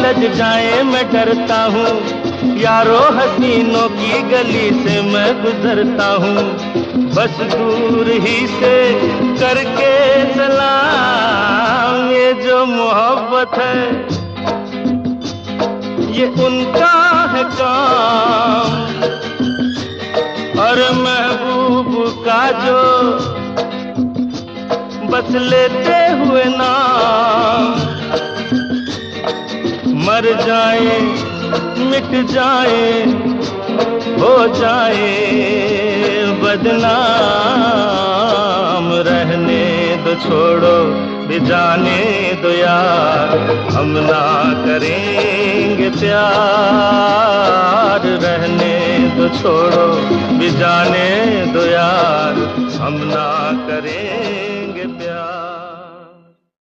सज जाए मैं डरता हूँ, यारो हसीनों की गली से मैं गुजरता हूँ। बस दूर ही से करके सलाम, ये जो मोहब्बत है ये उनका है काम। और महबूब का जो बस लेते हुए नाम, मर जाए मिट जाए हो जाए बदनाम। रहने दो छोड़ो भी जाने दो यार, हम ना करेंगे प्यार। रहने दो छोड़ो भी जाने दो यार, हम ना करेंगे